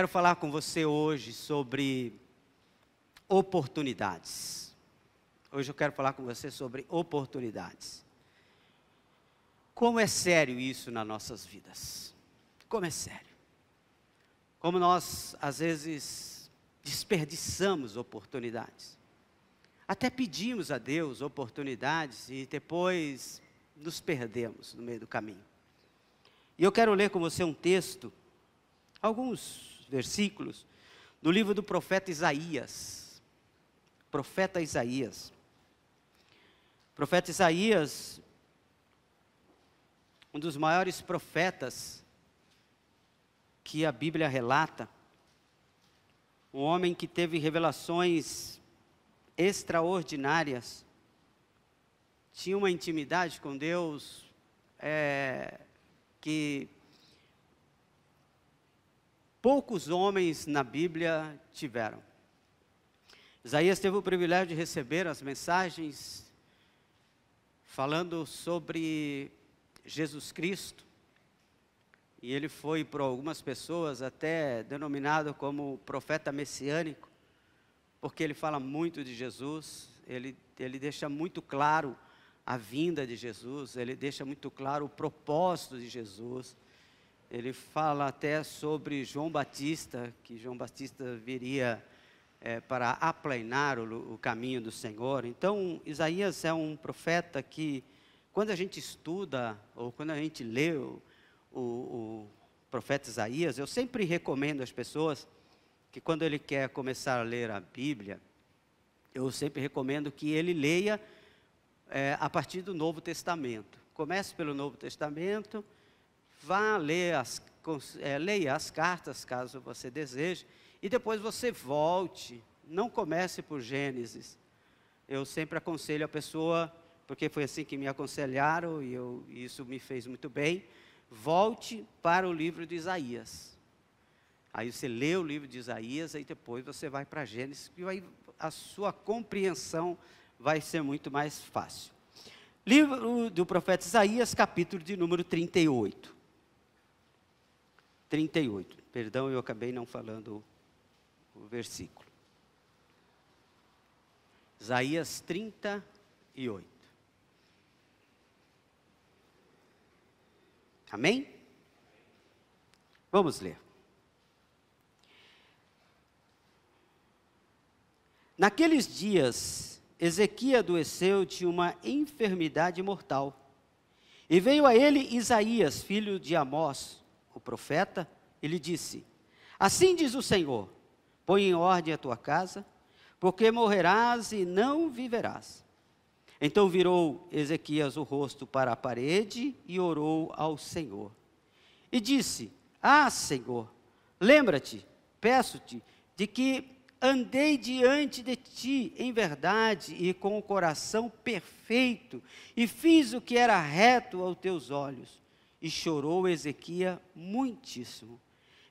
quero falar com você hoje sobre oportunidades. Hoje eu quero falar com você sobre oportunidades. Como é sério isso nas nossas vidas? Como é sério? Como nós, às vezes, desperdiçamos oportunidades. Até pedimos a Deus oportunidades e depois nos perdemos no meio do caminho. E eu quero ler com você um texto, alguns versículos, do livro do profeta Isaías. Profeta Isaías. Profeta Isaías, um dos maiores profetas que a Bíblia relata, um homem que teve revelações extraordinárias, tinha uma intimidade com Deus que poucos homens na Bíblia tiveram. Isaías teve o privilégio de receber as mensagens falando sobre Jesus Cristo, e ele foi por algumas pessoas até denominado como profeta messiânico, porque ele fala muito de Jesus, ele deixa muito claro a vinda de Jesus, ele deixa muito claro o propósito de Jesus. Ele fala até sobre João Batista, que João Batista viria para aplainar o caminho do Senhor. Então, Isaías é um profeta que, quando a gente estuda, ou quando a gente lê o profeta Isaías, eu sempre recomendo às pessoas que quando ele quer começar a ler a Bíblia, eu sempre recomendo que ele leia a partir do Novo Testamento. Comece pelo Novo Testamento, vá ler leia as cartas, caso você deseje, e depois você volte, não comece por Gênesis. Eu sempre aconselho a pessoa, porque foi assim que me aconselharam, e isso me fez muito bem, volte para o livro de Isaías. Aí você lê o livro de Isaías, aí depois você vai para Gênesis, e aí a sua compreensão vai ser muito mais fácil. Livro do profeta Isaías, capítulo de número 38. 38, perdão, eu acabei não falando o versículo. Isaías 38. Amém? Vamos ler. Naqueles dias, Ezequias adoeceu de uma enfermidade mortal. E veio a ele Isaías, filho de Amós, o profeta, e lhe disse: assim diz o Senhor, põe em ordem a tua casa, porque morrerás e não viverás. Então virou Ezequias o rosto para a parede e orou ao Senhor. E disse: Senhor, lembra-te, peço-te, de que andei diante de ti em verdade e com o coração perfeito, e fiz o que era reto aos teus olhos. E chorou Ezequias muitíssimo.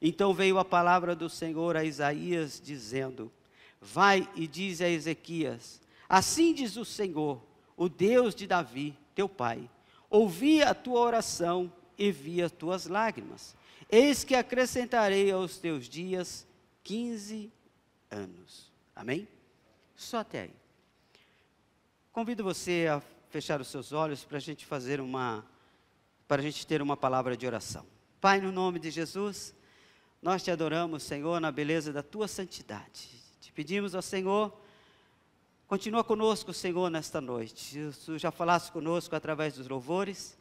Então veio a palavra do Senhor a Isaías, dizendo: vai e diz a Ezequias: assim diz o Senhor, o Deus de Davi, teu pai, ouvi a tua oração e vi as tuas lágrimas. Eis que acrescentarei aos teus dias 15 anos. Amém? Só até aí. Convido você a fechar os seus olhos para a gente ter uma palavra de oração. Pai, no nome de Jesus, nós te adoramos, Senhor, na beleza da tua santidade. Te pedimos ao Senhor, continua conosco, Senhor, nesta noite. Tu já falaste conosco através dos louvores.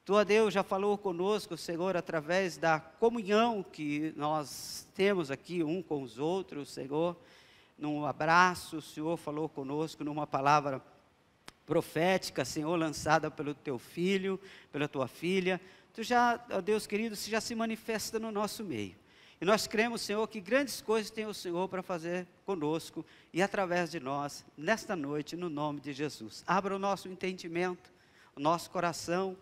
Tu, ó Deus, já falou conosco, Senhor, através da comunhão que nós temos aqui um com os outros, Senhor. Num abraço, o Senhor falou conosco numa palavra profética, Senhor, lançada pelo teu filho, pela tua filha. Tu já, ó Deus querido, já se manifesta no nosso meio. E nós cremos, Senhor, que grandes coisas tem o Senhor para fazer conosco e através de nós, nesta noite, no nome de Jesus. Abra o nosso entendimento, o nosso coração,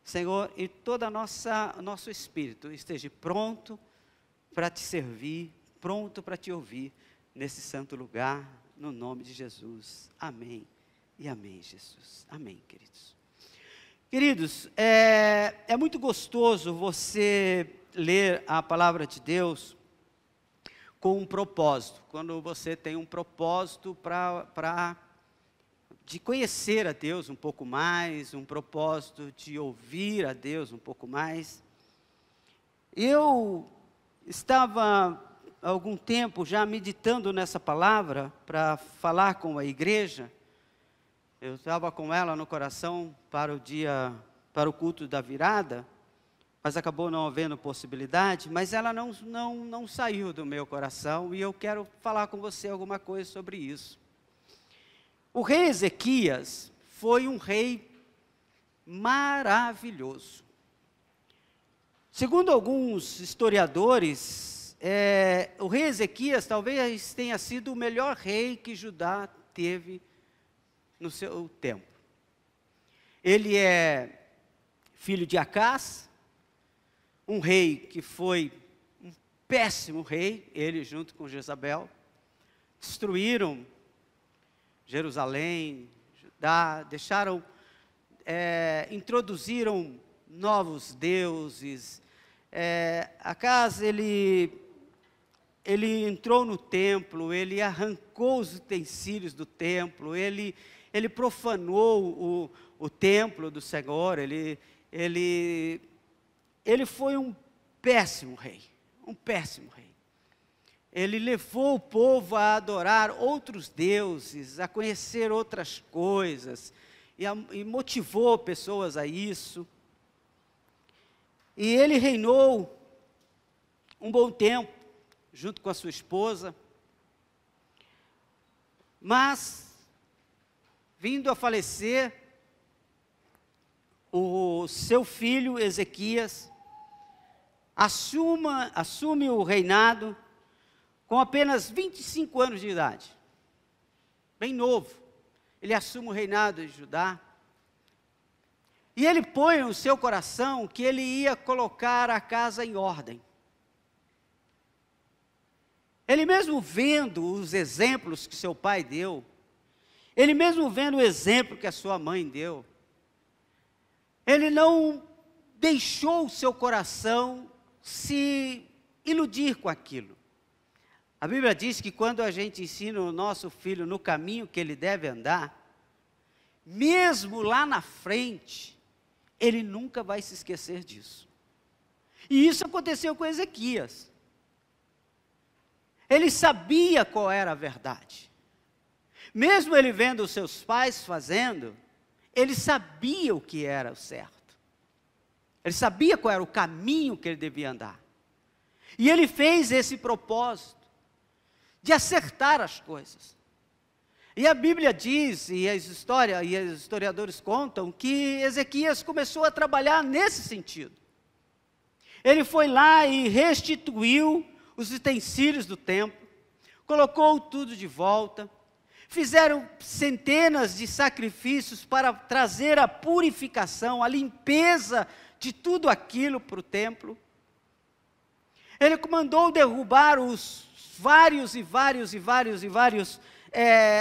Senhor, e todo o nosso espírito esteja pronto para te servir, pronto para te ouvir nesse santo lugar, no nome de Jesus. Amém e amém, Jesus. Amém, queridos. Queridos, é muito gostoso você ler a palavra de Deus com um propósito. Quando você tem um propósito de conhecer a Deus um pouco mais, um propósito de ouvir a Deus um pouco mais. Eu estava há algum tempo já meditando nessa palavra para falar com a igreja. Eu estava com ela no coração para o culto da virada, mas acabou não havendo possibilidade, mas ela não saiu do meu coração, e eu quero falar com você alguma coisa sobre isso. O rei Ezequias foi um rei maravilhoso. Segundo alguns historiadores, o rei Ezequias talvez tenha sido o melhor rei que Judá teve no seu tempo. Ele é filho de Acás, um rei que foi um péssimo rei, ele junto com Jezabel, destruíram Jerusalém, Judá, introduziram novos deuses. Acás, ele entrou no templo, ele arrancou os utensílios do templo, ele profanou o templo do Senhor, ele foi um péssimo rei, um péssimo rei. Ele levou o povo a adorar outros deuses, a conhecer outras coisas, e motivou pessoas a isso. E ele reinou um bom tempo, junto com a sua esposa, mas, vindo a falecer, o seu filho Ezequias assume o reinado com apenas 25 anos de idade, bem novo. Ele assume o reinado de Judá, e ele põe no seu coração que ele ia colocar a casa em ordem. Ele mesmo vendo os exemplos que seu pai deu, ele mesmo vendo o exemplo que a sua mãe deu, ele não deixou o seu coração se iludir com aquilo. A Bíblia diz que quando a gente ensina o nosso filho no caminho que ele deve andar, mesmo lá na frente, ele nunca vai se esquecer disso. E isso aconteceu com Ezequias. Ele sabia qual era a verdade. Mesmo ele vendo os seus pais fazendo, ele sabia o que era o certo. Ele sabia qual era o caminho que ele devia andar. E ele fez esse propósito de acertar as coisas. E a Bíblia diz, e os historiadores contam, que Ezequias começou a trabalhar nesse sentido. Ele foi lá e restituiu os utensílios do templo, colocou tudo de volta, fizeram centenas de sacrifícios para trazer a purificação, a limpeza de tudo aquilo para o templo. Ele mandou derrubar os vários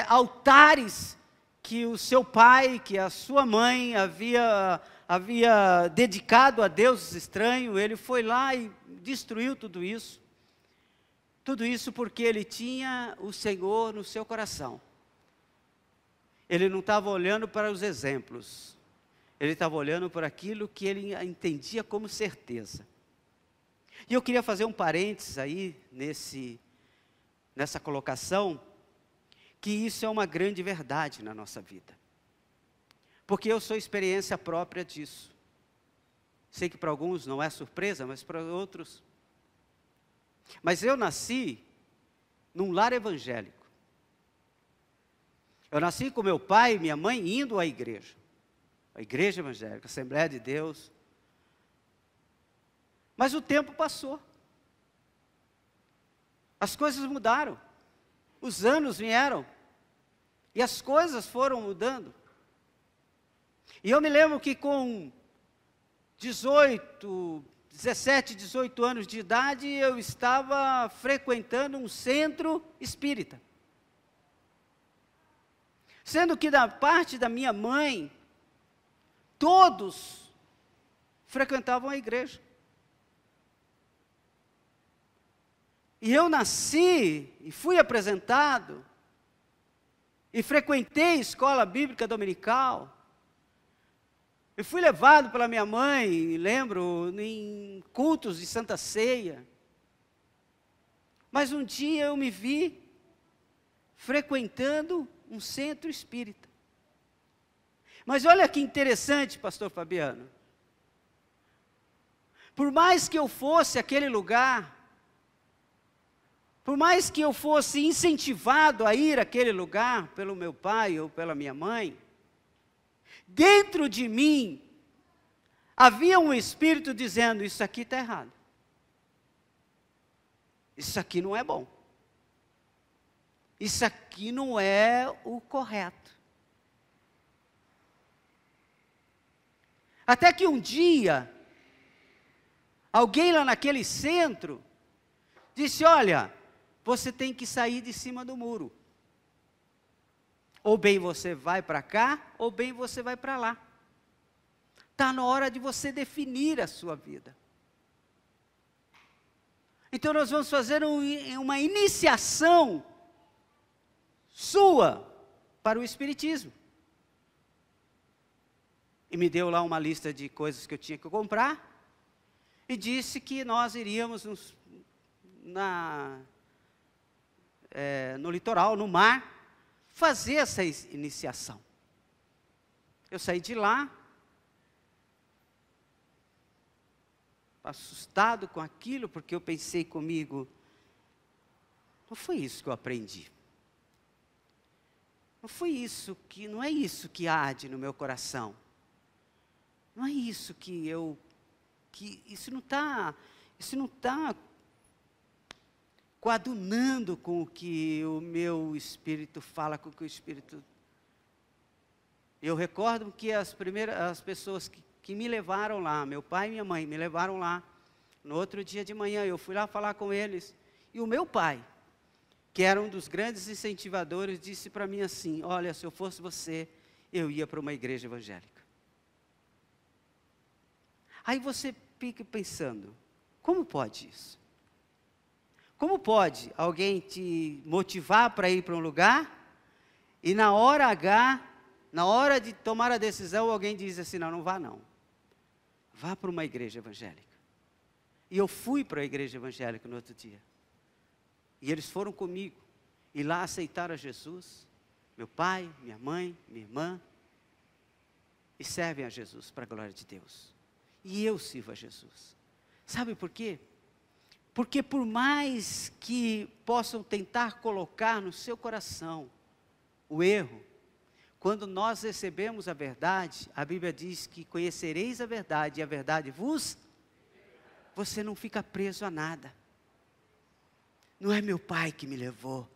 altares que o seu pai, que a sua mãe havia dedicado a deuses estranhos. Ele foi lá e destruiu tudo isso. Tudo isso porque ele tinha o Senhor no seu coração. Ele não estava olhando para os exemplos. Ele estava olhando para aquilo que ele entendia como certeza. E eu queria fazer um parênteses aí nessa colocação, que isso é uma grande verdade na nossa vida. Porque eu sou experiência própria disso. Sei que para alguns não é surpresa, mas para outros. Mas eu nasci num lar evangélico. Eu nasci com meu pai e minha mãe indo à igreja. A igreja evangélica, a Assembleia de Deus. Mas o tempo passou. As coisas mudaram. Os anos vieram. E as coisas foram mudando. E eu me lembro que com 17, 18 anos de idade, eu estava frequentando um centro espírita. Sendo que da parte da minha mãe, todos frequentavam a igreja. E eu nasci e fui apresentado, e frequentei escola bíblica dominical, e fui levado pela minha mãe, lembro, em cultos de Santa Ceia. Mas um dia eu me vi frequentando um centro espírita. Mas olha que interessante, pastor Fabiano. Por mais que eu fosse àquele lugar, por mais que eu fosse incentivado a ir àquele lugar pelo meu pai ou pela minha mãe, dentro de mim havia um espírito dizendo: isso aqui está errado. Isso aqui não é bom. Isso aqui não é o correto. Até que um dia, alguém lá naquele centro disse: olha, você tem que sair de cima do muro. Ou bem você vai para cá, ou bem você vai para lá. Está na hora de você definir a sua vida. Então nós vamos fazer uma iniciação sua para o Espiritismo. E me deu lá uma lista de coisas que eu tinha que comprar, e disse que nós iríamos no litoral, no mar, fazer essa iniciação. Eu saí de lá, assustado com aquilo, porque eu pensei comigo: não foi isso que eu aprendi. Não é isso que arde no meu coração. Não é isso isso não está coadunando com o que o meu espírito fala, com o que o espírito... Eu recordo que as pessoas que me levaram lá, meu pai e minha mãe me levaram lá, no outro dia de manhã eu fui lá falar com eles, e o meu pai, que era um dos grandes incentivadores, disse para mim assim: olha, se eu fosse você, eu ia para uma igreja evangélica. Aí você fica pensando: como pode isso? Como pode alguém te motivar para ir para um lugar, e na hora H, na hora de tomar a decisão, alguém diz assim: não, não vá não. Vá para uma igreja evangélica. E eu fui para a igreja evangélica no outro dia. E eles foram comigo. E lá aceitaram a Jesus, meu pai, minha mãe, minha irmã, e servem a Jesus para a glória de Deus. E eu sirvo a Jesus. Sabe por quê? Porque por mais que possam tentar colocar no seu coração o erro, quando nós recebemos a verdade, a Bíblia diz que conhecereis a verdade e a verdade você não fica preso a nada. Não é meu pai que me levou.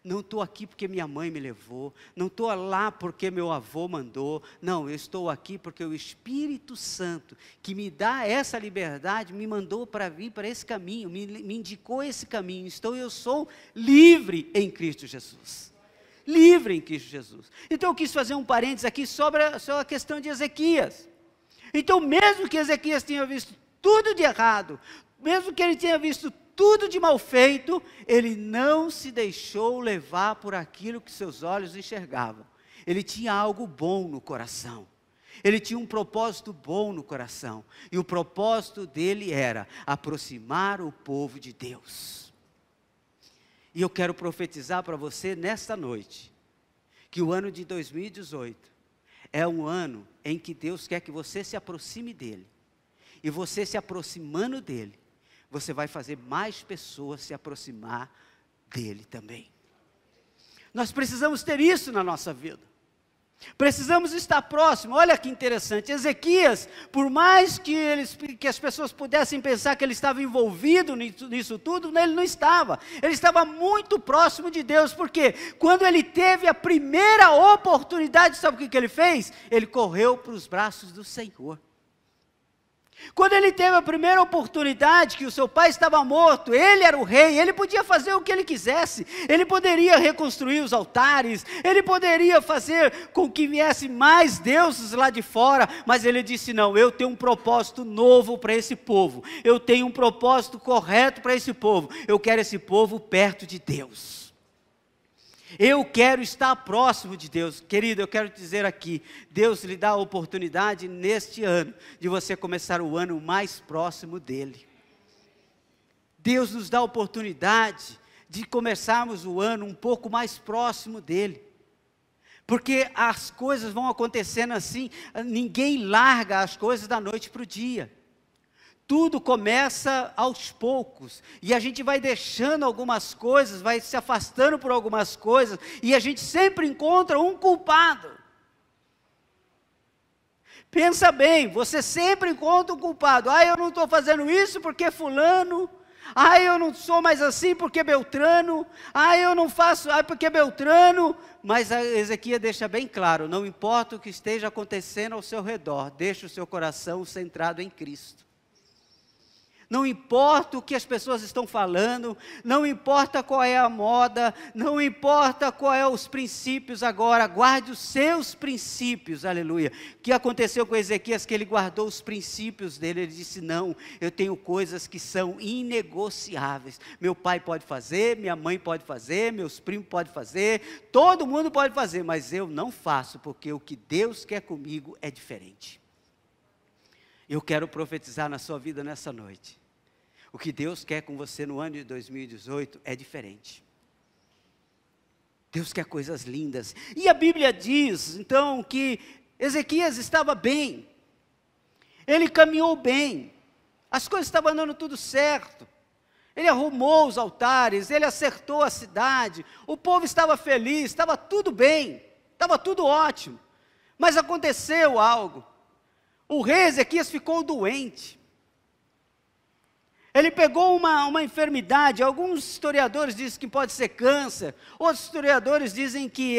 Não estou aqui porque minha mãe me levou. Não estou lá porque meu avô mandou. Não, eu estou aqui porque o Espírito Santo, que me dá essa liberdade, me mandou para vir para esse caminho, me indicou esse caminho. Então eu sou livre em Cristo Jesus. Livre em Cristo Jesus. Então eu quis fazer um parênteses aqui sobre a questão de Ezequias. Então mesmo que Ezequias tenha visto tudo de errado, mesmo que ele tenha visto tudo de mal feito, ele não se deixou levar por aquilo que seus olhos enxergavam. Ele tinha algo bom no coração. Ele tinha um propósito bom no coração. E o propósito dele era aproximar o povo de Deus. E eu quero profetizar para você nesta noite, que o ano de 2018 é um ano em que Deus quer que você se aproxime dele. E você se aproximando dele, você vai fazer mais pessoas se aproximar dele também. Nós precisamos ter isso na nossa vida. Precisamos estar próximo. Olha que interessante, Ezequias, por mais que as pessoas pudessem pensar que ele estava envolvido nisso tudo, ele não estava. Ele estava muito próximo de Deus, porque quando ele teve a primeira oportunidade, sabe o que ele fez? Ele correu para os braços do Senhor. Quando ele teve a primeira oportunidade, que o seu pai estava morto, ele era o rei, ele podia fazer o que ele quisesse, ele poderia reconstruir os altares, ele poderia fazer com que viesse mais deuses lá de fora, mas ele disse: não, eu tenho um propósito novo para esse povo, eu tenho um propósito correto para esse povo, eu quero esse povo perto de Deus. Eu quero estar próximo de Deus. Querido, eu quero te dizer aqui, Deus lhe dá a oportunidade neste ano, de você começar o ano mais próximo dEle. Deus nos dá a oportunidade de começarmos o ano um pouco mais próximo dEle. Porque as coisas vão acontecendo assim, ninguém larga as coisas da noite para o dia. Tudo começa aos poucos, e a gente vai deixando algumas coisas, vai se afastando por algumas coisas, e a gente sempre encontra um culpado. Pensa bem, você sempre encontra um culpado. Eu não estou fazendo isso porque fulano, eu não sou mais assim porque Beltrano, eu não faço, porque Beltrano. Mas a Ezequias deixa bem claro, não importa o que esteja acontecendo ao seu redor, deixe o seu coração centrado em Cristo. Não importa o que as pessoas estão falando, não importa qual é a moda, não importa qual é os princípios agora, guarde os seus princípios, aleluia. O que aconteceu com Ezequias? Que ele guardou os princípios dele, ele disse: não, eu tenho coisas que são inegociáveis, meu pai pode fazer, minha mãe pode fazer, meus primos podem fazer, todo mundo pode fazer, mas eu não faço, porque o que Deus quer comigo é diferente. Eu quero profetizar na sua vida nessa noite. O que Deus quer com você no ano de 2018 é diferente. Deus quer coisas lindas. E a Bíblia diz, então, que Ezequias estava bem. Ele caminhou bem. As coisas estavam andando tudo certo. Ele arrumou os altares, ele acertou a cidade. O povo estava feliz, estava tudo bem. Estava tudo ótimo. Mas aconteceu algo. O rei Ezequias ficou doente. Ele pegou uma enfermidade. Alguns historiadores dizem que pode ser câncer. Outros historiadores dizem que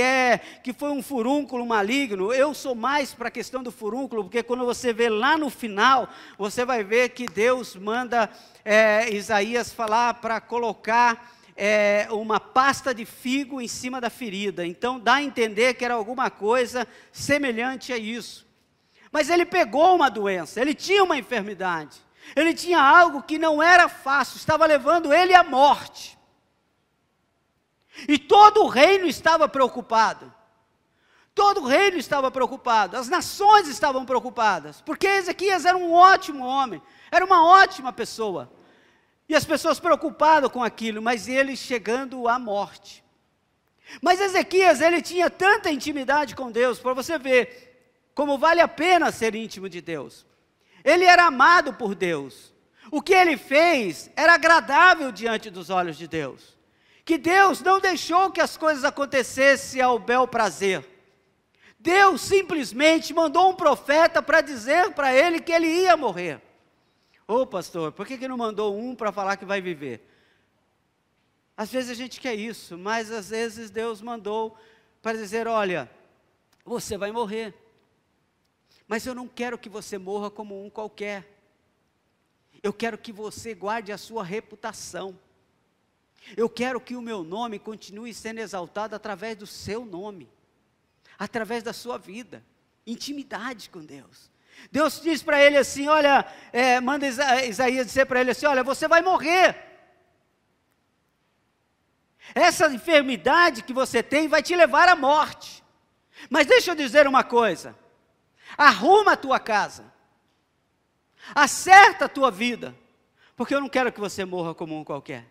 foi um furúnculo maligno. Eu sou mais para a questão do furúnculo, porque quando você vê lá no final, você vai ver que Deus manda Isaías falar para colocar uma pasta de figo em cima da ferida. Então dá a entender que era alguma coisa semelhante a isso. Mas ele pegou uma doença, ele tinha uma enfermidade, ele tinha algo que não era fácil, estava levando ele à morte. E todo o reino estava preocupado, as nações estavam preocupadas, porque Ezequias era um ótimo homem, era uma ótima pessoa, e as pessoas preocupadas com aquilo, mas ele chegando à morte. Mas Ezequias, ele tinha tanta intimidade com Deus, para você ver, como vale a pena ser íntimo de Deus. Ele era amado por Deus. O que ele fez era agradável diante dos olhos de Deus. Que Deus não deixou que as coisas acontecessem ao bel prazer. Deus simplesmente mandou um profeta para dizer para ele que ele ia morrer. Pastor, por que não mandou um para falar que vai viver? Às vezes a gente quer isso, mas às vezes Deus mandou para dizer: olha, você vai morrer. Mas eu não quero que você morra como um qualquer. Eu quero que você guarde a sua reputação. Eu quero que o meu nome continue sendo exaltado através do seu nome. Através da sua vida. Intimidade com Deus. Deus diz para ele assim, olha, manda Isaías dizer para ele assim, olha, você vai morrer. Essa enfermidade que você tem vai te levar à morte. Mas deixa eu dizer uma coisa. Arruma a tua casa, acerta a tua vida, porque eu não quero que você morra como um qualquer.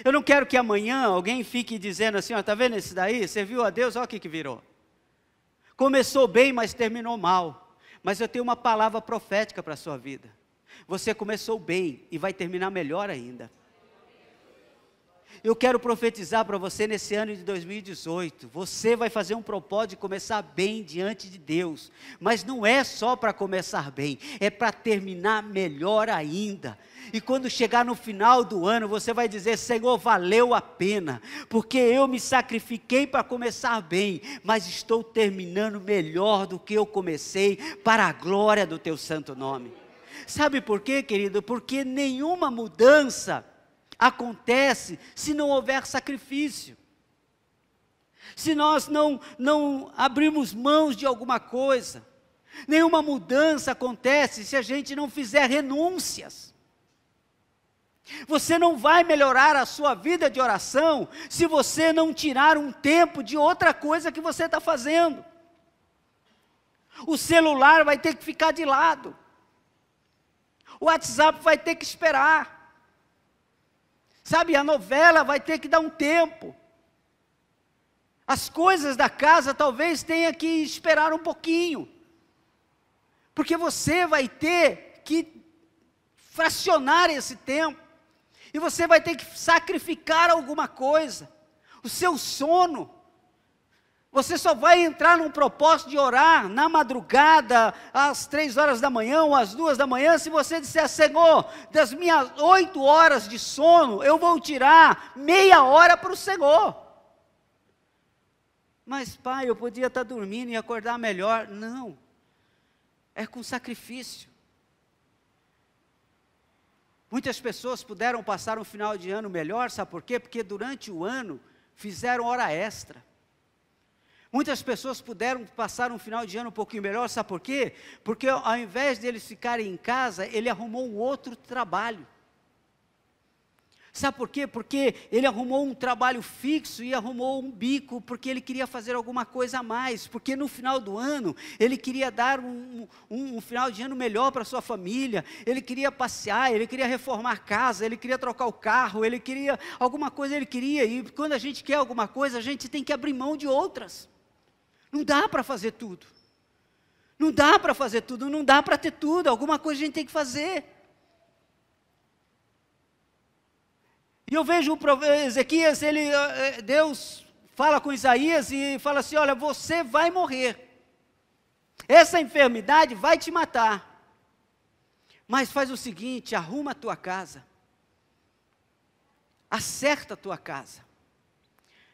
Eu não quero que amanhã alguém fique dizendo assim, está vendo esse daí? Serviu a Deus, olha o que virou. Começou bem, mas terminou mal. Mas eu tenho uma palavra profética para a sua vida. Você começou bem e vai terminar melhor ainda. Eu quero profetizar para você nesse ano de 2018, você vai fazer um propósito de começar bem diante de Deus, mas não é só para começar bem, é para terminar melhor ainda, e quando chegar no final do ano, você vai dizer, Senhor, valeu a pena, porque eu me sacrifiquei para começar bem, mas estou terminando melhor do que eu comecei, para a glória do teu santo nome. Sabe por quê, querido? Porque nenhuma mudança acontece se não houver sacrifício. Se nós não abrirmos mãos de alguma coisa. Nenhuma mudança acontece se a gente não fizer renúncias. Você não vai melhorar a sua vida de oração se você não tirar um tempo de outra coisa que você está fazendo. O celular vai ter que ficar de lado. O WhatsApp vai ter que esperar. Sabe, a novela vai ter que dar um tempo. As coisas da casa talvez tenha que esperar um pouquinho. Porque você vai ter que fracionar esse tempo. E você vai ter que sacrificar alguma coisa. O seu sono. Você só vai entrar num propósito de orar na madrugada, às 3 horas da manhã ou às 2 da manhã, se você disser: Senhor, das minhas 8 horas de sono, eu vou tirar meia hora para o Senhor. Mas pai, eu podia estar dormindo e acordar melhor. Não, é com sacrifício. Muitas pessoas puderam passar um final de ano melhor, sabe por quê? Porque durante o ano fizeram hora extra. Muitas pessoas puderam passar um final de ano um pouquinho melhor, sabe por quê? Porque ao invés de eles ficarem em casa, ele arrumou um outro trabalho. Sabe por quê? Porque ele arrumou um trabalho fixo e arrumou um bico, porque ele queria fazer alguma coisa a mais, porque no final do ano, ele queria dar um final de ano melhor para a sua família, ele queria passear, ele queria reformar a casa, ele queria trocar o carro, ele queria alguma coisa, e quando a gente quer alguma coisa, a gente tem que abrir mão de outras. Não dá para fazer tudo. Não dá para fazer tudo, não dá para ter tudo, alguma coisa a gente tem que fazer. E eu vejo o Ezequias, Deus fala com Isaías e fala assim: olha, você vai morrer. Essa enfermidade vai te matar. Mas faz o seguinte, arruma a tua casa. Acerta a tua casa.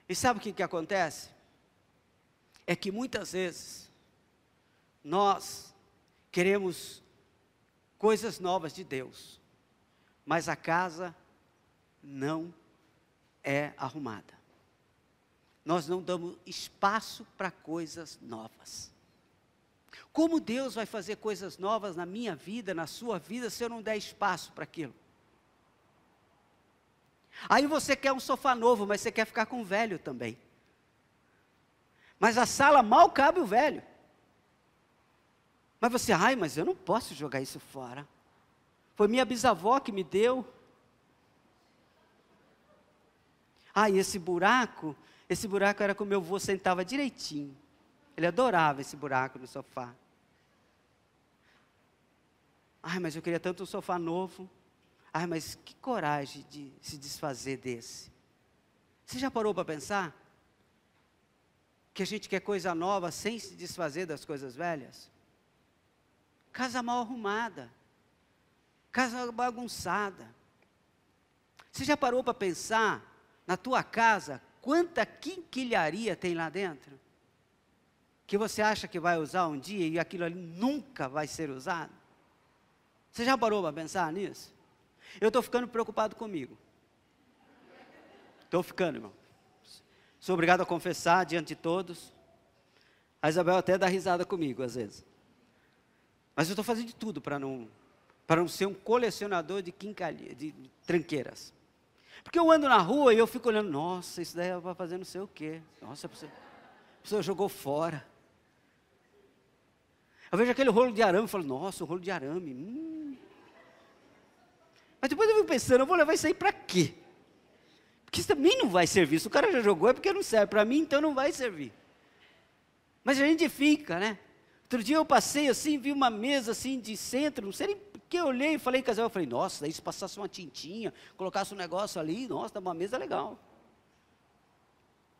E sabe o que acontece? É que muitas vezes, nós queremos coisas novas de Deus, mas a casa não é arrumada. Nós não damos espaço para coisas novas. Como Deus vai fazer coisas novas na minha vida, na sua vida, se eu não der espaço para aquilo? Aí você quer um sofá novo, mas você quer ficar com o velho também. Mas a sala mal cabe o velho. Mas você, mas eu não posso jogar isso fora. Foi minha bisavó que me deu. E esse buraco era como meu avô sentava direitinho. Ele adorava esse buraco no sofá. Mas eu queria tanto um sofá novo. Mas que coragem de se desfazer desse. Você já parou para pensar? Que a gente quer coisa nova sem se desfazer das coisas velhas? Casa mal arrumada. Casa bagunçada. Você já parou para pensar na tua casa quanta quinquilharia tem lá dentro? Que você acha que vai usar um dia e aquilo ali nunca vai ser usado? Você já parou para pensar nisso? Eu estou ficando preocupado comigo. Estou ficando, irmão. Sou obrigado a confessar diante de todos. A Isabel até dá risada comigo às vezes. Mas eu estou fazendo de tudo para não ser um colecionador de tranqueiras. Porque eu ando na rua e eu fico olhando, nossa, isso daí vai fazer não sei o quê. Nossa, a pessoa jogou fora. Eu vejo aquele rolo de arame e falo, nossa, o rolo de arame. Mas depois eu fico pensando, eu vou levar isso aí para quê? Porque isso também não vai servir. Se o cara já jogou é porque não serve. Para mim, então não vai servir. Mas a gente fica, né? Outro dia eu passei assim, vi uma mesa assim de centro, não sei nem porque eu olhei e falei com a Isabel, eu falei, nossa, daí se passasse uma tintinha, colocasse um negócio ali, nossa, dá uma mesa legal.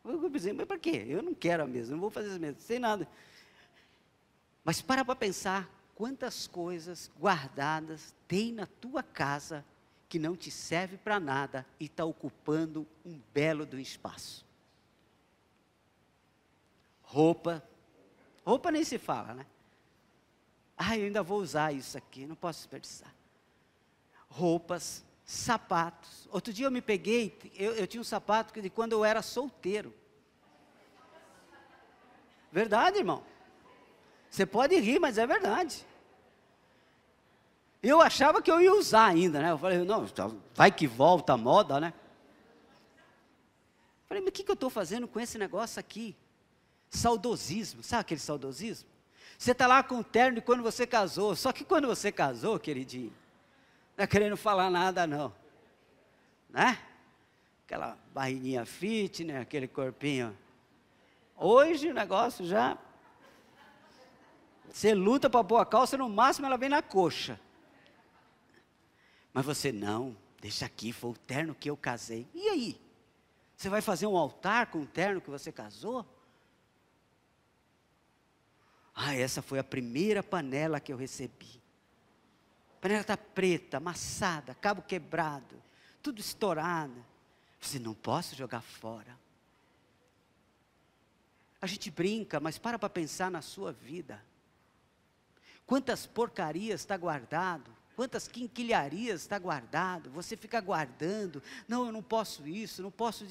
Eu pensei, mas para quê? Eu não quero a mesa, não vou fazer essa mesa, sem nada. Mas para pensar, quantas coisas guardadas tem na tua casa que não te serve para nada e está ocupando um belo do espaço. Roupa nem se fala, né? Eu ainda vou usar isso aqui, não posso desperdiçar. Roupas, sapatos. Outro dia eu me peguei, eu tinha um sapato de quando eu era solteiro. Verdade, irmão. Você pode rir, mas é verdade. Eu achava que eu ia usar ainda, né? Eu falei, não, vai que volta a moda, né? Falei, mas o que eu estou fazendo com esse negócio aqui? Saudosismo, sabe aquele saudosismo? Você está lá com o terno de quando você casou, só que quando você casou, queridinho, não é querendo falar nada não, né? Aquela barriguinha fitness, aquele corpinho. Hoje o negócio já, você luta para pôr a calça, no máximo ela vem na coxa. Mas você não, deixa aqui, foi o terno que eu casei. E aí? Você vai fazer um altar com o terno que você casou? Essa foi a primeira panela que eu recebi. A panela está preta, amassada, cabo quebrado, tudo estourado. Você não posso jogar fora. A gente brinca, mas para pensar na sua vida. Quantas porcarias está guardado? Quantas quinquilharias está guardado? Você fica guardando. Não, eu não posso isso, não posso,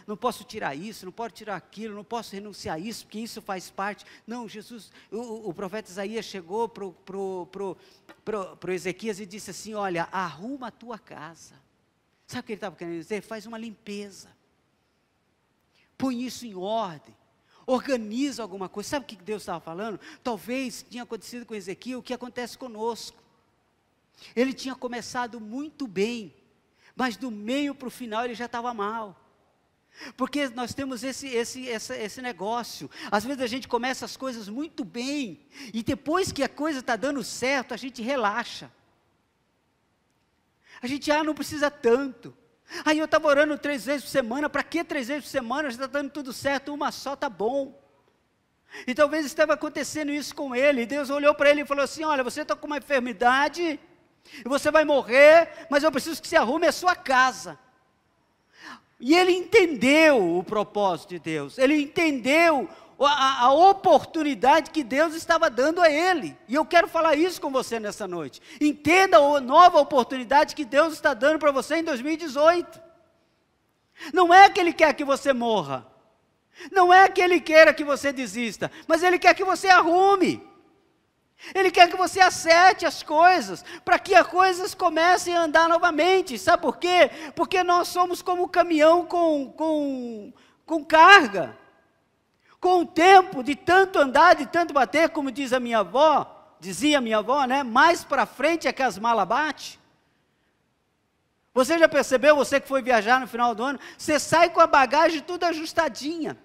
não posso tirar isso, não posso tirar aquilo, não posso renunciar a isso, porque isso faz parte. Não, Jesus, o profeta Isaías chegou pro Ezequias e disse assim, olha, arruma a tua casa. Sabe o que ele estava querendo dizer? Faz uma limpeza. Põe isso em ordem. Organiza alguma coisa. Sabe o que Deus estava falando? Talvez tinha acontecido com Ezequiel o que acontece conosco. Ele tinha começado muito bem, mas do meio para o final ele já estava mal. Porque nós temos esse negócio. Às vezes a gente começa as coisas muito bem, e depois que a coisa está dando certo, a gente relaxa. A gente, não precisa tanto. Eu estava orando 3 vezes por semana, para que 3 vezes por semana? Já está dando tudo certo, uma só está bom. E talvez estava acontecendo isso com ele, e Deus olhou para ele e falou assim, olha, você está com uma enfermidade, e você vai morrer, mas eu preciso que você arrume a sua casa. E ele entendeu o propósito de Deus, ele entendeu a oportunidade que Deus estava dando a ele, e eu quero falar isso com você nessa noite. Entenda a nova oportunidade que Deus está dando para você em 2018, não é que Ele quer que você morra, não é que Ele queira que você desista, mas Ele quer que você arrume, Ele quer que você acerte as coisas, para que as coisas comecem a andar novamente. Sabe por quê? Porque nós somos como um caminhão com carga, com o tempo de tanto andar, de tanto bater, como dizia a minha avó, né? Mais para frente é que as malas batem. Você já percebeu, você que foi viajar no final do ano, você sai com a bagagem tudo ajustadinha,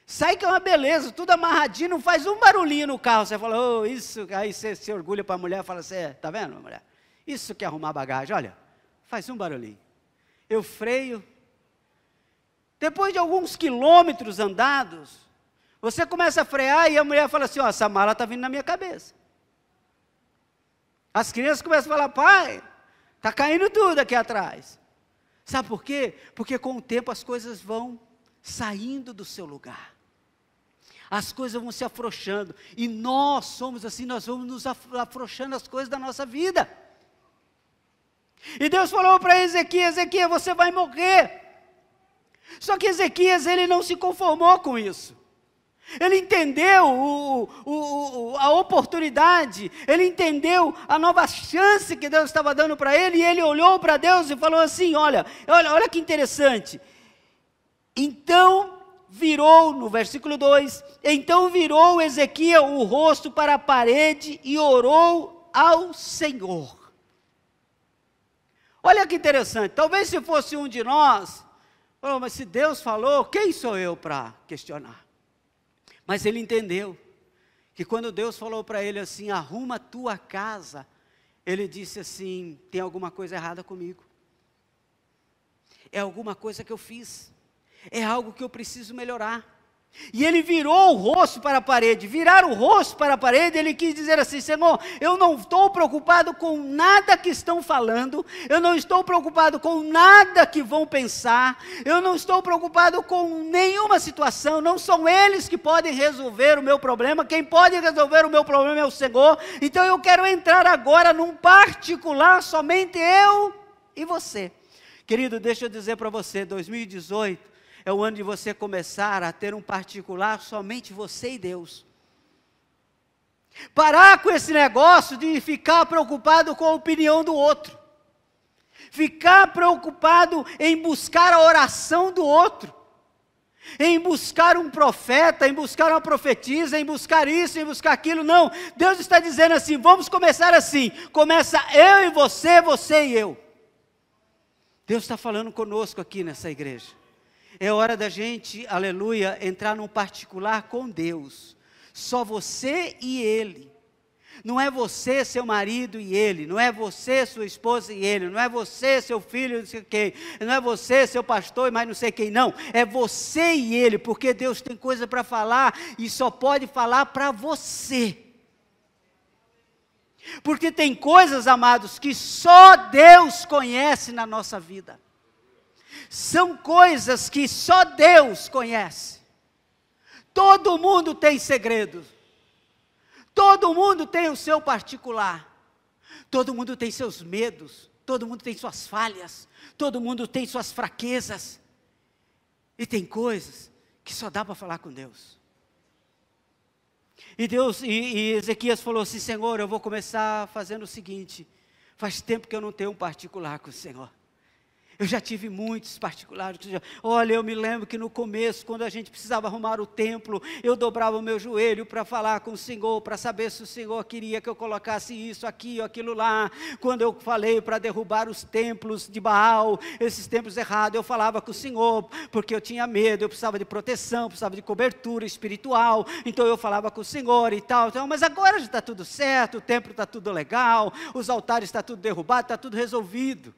sai que é uma beleza, tudo amarradinho, não faz um barulhinho no carro, você fala, isso, aí você se orgulha para a mulher, fala assim, está vendo, mulher, isso que é arrumar bagagem, olha, faz um barulhinho, eu freio, depois de alguns quilômetros andados, você começa a frear e a mulher fala assim, essa mala está vindo na minha cabeça. As crianças começam a falar, pai, está caindo tudo aqui atrás. Sabe por quê? Porque com o tempo as coisas vão saindo do seu lugar. As coisas vão se afrouxando. E nós somos assim, nós vamos nos afrouxando as coisas da nossa vida. E Deus falou para Ezequias, você vai morrer. Só que Ezequias, ele não se conformou com isso. Ele entendeu a oportunidade, ele entendeu a nova chance que Deus estava dando para ele, e ele olhou para Deus e falou assim, olha que interessante. Então virou, no versículo 2, então virou Ezequiel o rosto para a parede e orou ao Senhor. Olha que interessante, talvez se fosse um de nós, mas se Deus falou, quem sou eu para questionar? Mas ele entendeu, que quando Deus falou para ele assim, arruma a tua casa, ele disse assim, tem alguma coisa errada comigo, é alguma coisa que eu fiz, é algo que eu preciso melhorar, E ele virou o rosto para a parede. Virar o rosto para a parede, ele quis dizer assim: Senhor, eu não estou preocupado com nada que estão falando, eu não estou preocupado com nada que vão pensar, eu não estou preocupado com nenhuma situação, não são eles que podem resolver o meu problema, quem pode resolver o meu problema é o Senhor. Então eu quero entrar agora num particular, somente eu e você. Querido, deixa eu dizer para você, 2018, é o ano de você começar a ter um particular, somente você e Deus. Parar com esse negócio de ficar preocupado com a opinião do outro. Ficar preocupado em buscar a oração do outro. Em buscar um profeta, em buscar uma profetisa, em buscar isso, em buscar aquilo. Não, Deus está dizendo assim, vamos começar assim. Começa eu e você, você e eu. Deus está falando conosco aqui nessa igreja. É hora da gente, aleluia, entrar num particular com Deus. Só você e Ele. Não é você, seu marido e ele. Não é você, sua esposa e ele. Não é você, seu filho, não sei quem. Não é você, seu pastor e mais não sei quem. Não, é você e ele. Porque Deus tem coisa para falar e só pode falar para você. Porque tem coisas, amados, que só Deus conhece na nossa vida. São coisas que só Deus conhece. Todo mundo tem segredos. Todo mundo tem o seu particular. Todo mundo tem seus medos. Todo mundo tem suas falhas. Todo mundo tem suas fraquezas. E tem coisas que só dá para falar com Deus. E Ezequias falou assim: Senhor, eu vou começar fazendo o seguinte. Faz tempo que eu não tenho um particular com o Senhor. Eu já tive muitos particulares. Olha, eu me lembro que no começo, quando a gente precisava arrumar o templo, eu dobrava o meu joelho para falar com o Senhor, para saber se o Senhor queria que eu colocasse isso aqui ou aquilo lá. Quando eu falei para derrubar os templos de Baal, esses templos errados, eu falava com o Senhor, porque eu tinha medo, eu precisava de proteção, precisava de cobertura espiritual, então eu falava com o Senhor e tal. Então, mas agora já está tudo certo, o templo está tudo legal, os altares está tudo derrubado, está tudo resolvido.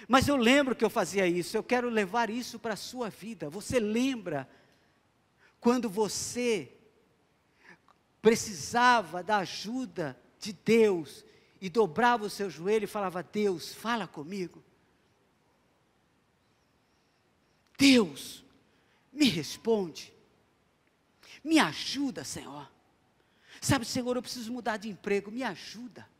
Mas eu lembro que eu fazia isso, eu quero levar isso para a sua vida. Você lembra quando você precisava da ajuda de Deus e dobrava o seu joelho e falava: Deus, fala comigo. Deus, me responde. Me ajuda, Senhor. Sabe, Senhor, eu preciso mudar de emprego, me ajuda.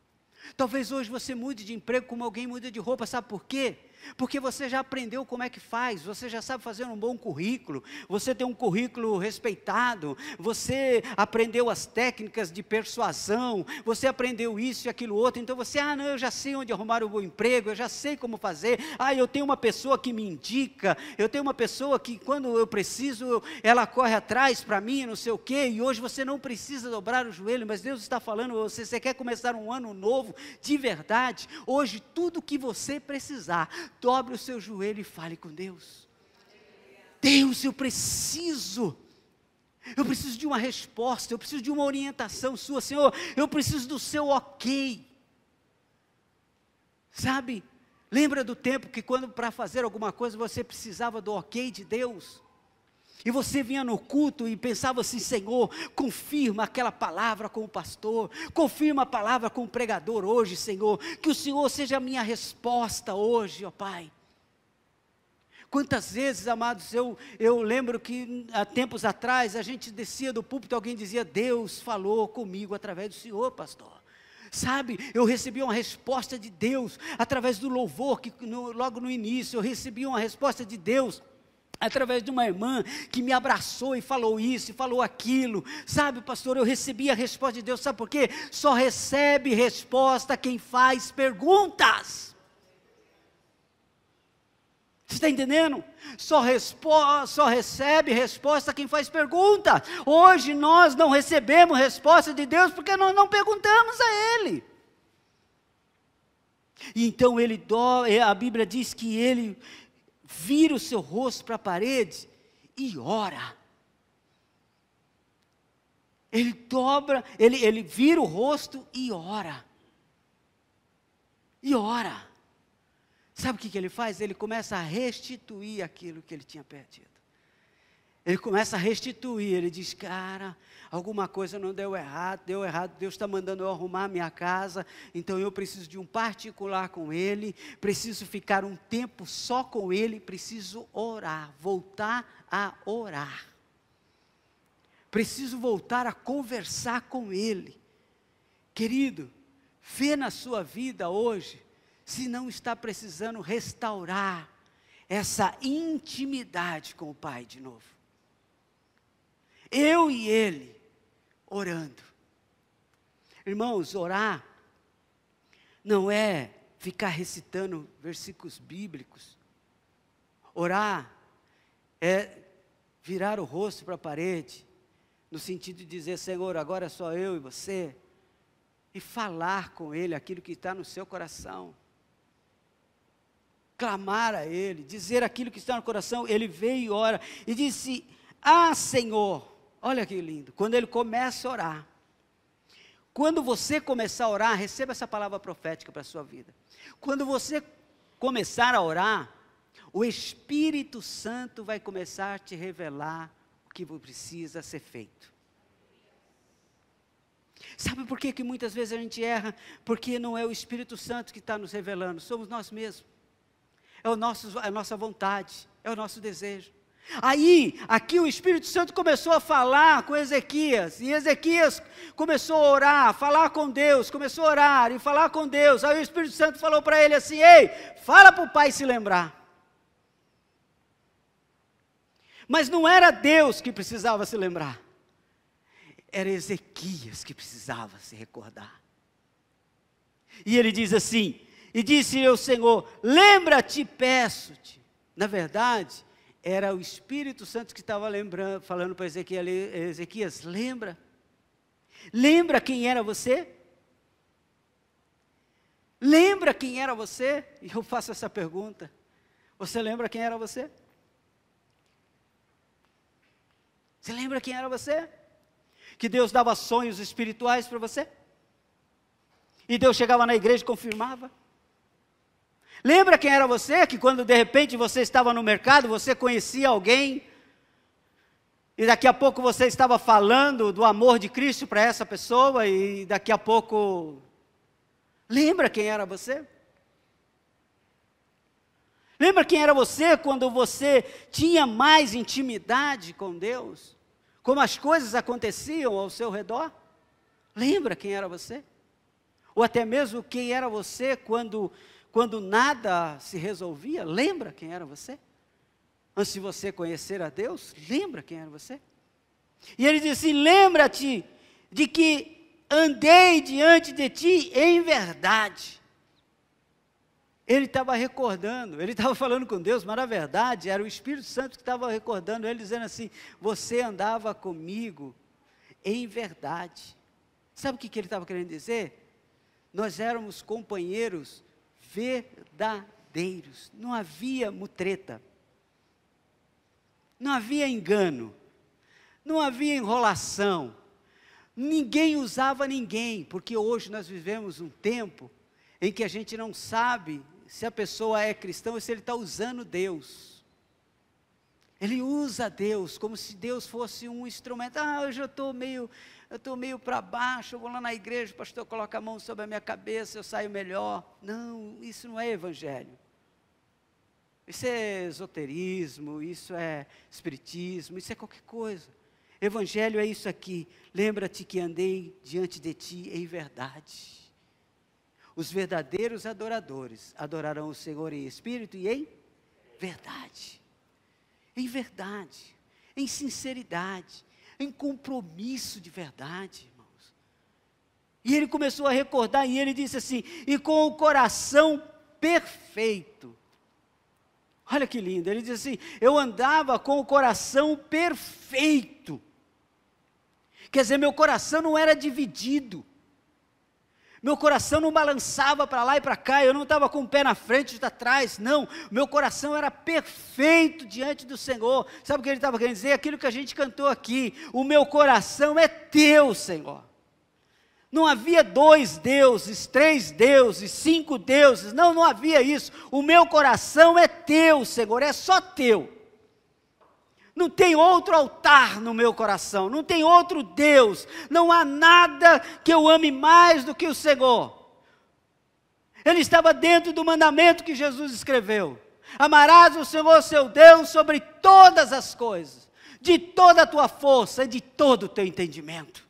Talvez hoje você mude de emprego como alguém muda de roupa, sabe por quê? Porque você já aprendeu como é que faz, você já sabe fazer um bom currículo, você tem um currículo respeitado, você aprendeu as técnicas de persuasão, você aprendeu isso e aquilo outro, então você, não, eu já sei onde arrumar um bom emprego, eu já sei como fazer, eu tenho uma pessoa que me indica, eu tenho uma pessoa que quando eu preciso, ela corre atrás para mim, não sei o quê, e hoje você não precisa dobrar o joelho, mas Deus está falando, você quer começar um ano novo, de verdade, hoje tudo que você precisar, dobre o seu joelho e fale com Deus. Deus, eu preciso de uma resposta, eu preciso de uma orientação sua, Senhor, eu preciso do seu ok. Sabe, lembra do tempo que quando para fazer alguma coisa você precisava do ok de Deus? E você vinha no culto e pensava assim: Senhor, confirma aquela palavra com o pastor, confirma a palavra com o pregador hoje, Senhor, que o Senhor seja a minha resposta hoje, ó Pai. Quantas vezes, amados, eu lembro que há tempos atrás, a gente descia do púlpito, alguém dizia: Deus falou comigo através do Senhor, pastor. Sabe, eu recebi uma resposta de Deus, através do louvor, logo no início, eu recebi uma resposta de Deus, através de uma irmã que me abraçou e falou isso, e falou aquilo, sabe, pastor, eu recebi a resposta de Deus, sabe por quê? Só recebe resposta quem faz perguntas. Você está entendendo? Só recebe resposta quem faz pergunta. Hoje nós não recebemos resposta de Deus porque nós não perguntamos a Ele. E então a Bíblia diz que Ele vira o seu rosto para a parede e ora. Ele vira o rosto e ora. E ora. Sabe o que ele faz? Ele começa a restituir aquilo que ele tinha perdido. Ele começa a restituir, ele diz, cara, alguma coisa não deu errado, Deus está mandando eu arrumar a minha casa, então eu preciso de um particular com Ele, preciso ficar um tempo só com Ele, preciso orar, voltar a orar. Preciso voltar a conversar com Ele. Querido, vê na sua vida hoje, se não está precisando restaurar essa intimidade com o Pai de novo. Eu e Ele, orando. Irmãos, orar não é ficar recitando versículos bíblicos. Orar é virar o rosto para a parede, no sentido de dizer, Senhor, agora é só eu e você, e falar com Ele aquilo que está no seu coração. Clamar a Ele, dizer aquilo que está no coração. Ele veio e ora, e disse, Senhor, olha que lindo, quando ele começa a orar, quando você começar a orar, receba essa palavra profética para a sua vida. Quando você começar a orar, o Espírito Santo vai começar a te revelar o que precisa ser feito. Sabe por que muitas vezes a gente erra? Porque não é o Espírito Santo que está nos revelando, somos nós mesmos. É a nossa vontade, é o nosso desejo. Aí, aqui o Espírito Santo começou a falar com Ezequias, e Ezequias começou a orar, a falar com Deus, começou a orar e falar com Deus. Aí o Espírito Santo falou para ele assim, ei, fala para o pai se lembrar. Mas não era Deus que precisava se lembrar, era Ezequias que precisava se recordar. E ele diz assim, e disse ao Senhor, lembra-te, peço-te. Na verdade, era o Espírito Santo que estava falando para Ezequias, lembra? Lembra quem era você? Lembra quem era você? E eu faço essa pergunta, você lembra quem era você? Você lembra quem era você? Que Deus dava sonhos espirituais para você? E Deus chegava na igreja e confirmava? Lembra quem era você, que quando de repente você estava no mercado, você conhecia alguém, e daqui a pouco você estava falando do amor de Cristo para essa pessoa, e daqui a pouco, lembra quem era você? Lembra quem era você quando você tinha mais intimidade com Deus? Como as coisas aconteciam ao seu redor? Lembra quem era você? Ou até mesmo quem era você quando nada se resolvia? Lembra quem era você? Antes de você conhecer a Deus, lembra quem era você? E ele disse, lembra-te de que andei diante de ti em verdade. Ele estava recordando, ele estava falando com Deus, mas na verdade era o Espírito Santo que estava recordando ele, dizendo assim, você andava comigo em verdade. Sabe o que ele estava querendo dizer? Nós éramos companheiros verdadeiros, não havia mutreta, não havia engano, não havia enrolação, ninguém usava ninguém, porque hoje nós vivemos um tempo em que a gente não sabe se a pessoa é cristã ou se ele está usando Deus. Ele usa Deus como se Deus fosse um instrumento. Hoje eu estou meio para baixo, eu vou lá na igreja, o pastor coloca a mão sobre a minha cabeça, eu saio melhor. Não, isso não é evangelho. Isso é esoterismo, isso é espiritismo, isso é qualquer coisa. Evangelho é isso aqui. Lembra-te que andei diante de ti em verdade. Os verdadeiros adoradores adorarão o Senhor em espírito e em verdade. Em verdade, em sinceridade, em compromisso de verdade, irmãos. E ele começou a recordar, e ele disse assim, e com o coração perfeito. Olha que lindo, ele diz assim, eu andava com o coração perfeito. Quer dizer, meu coração não era dividido. Meu coração não balançava para lá e para cá, eu não estava com o pé na frente e atrás, não. Meu coração era perfeito diante do Senhor. Sabe o que ele estava querendo dizer? Aquilo que a gente cantou aqui, o meu coração é teu, Senhor. Não havia 2 deuses, 3 deuses, 5 deuses, não havia isso. O meu coração é teu, Senhor, é só teu. Não tem outro altar no meu coração, não tem outro Deus, não há nada que eu ame mais do que o Senhor. Ele estava dentro do mandamento que Jesus escreveu: amarás o Senhor seu Deus sobre todas as coisas, de toda a tua força e de todo o teu entendimento.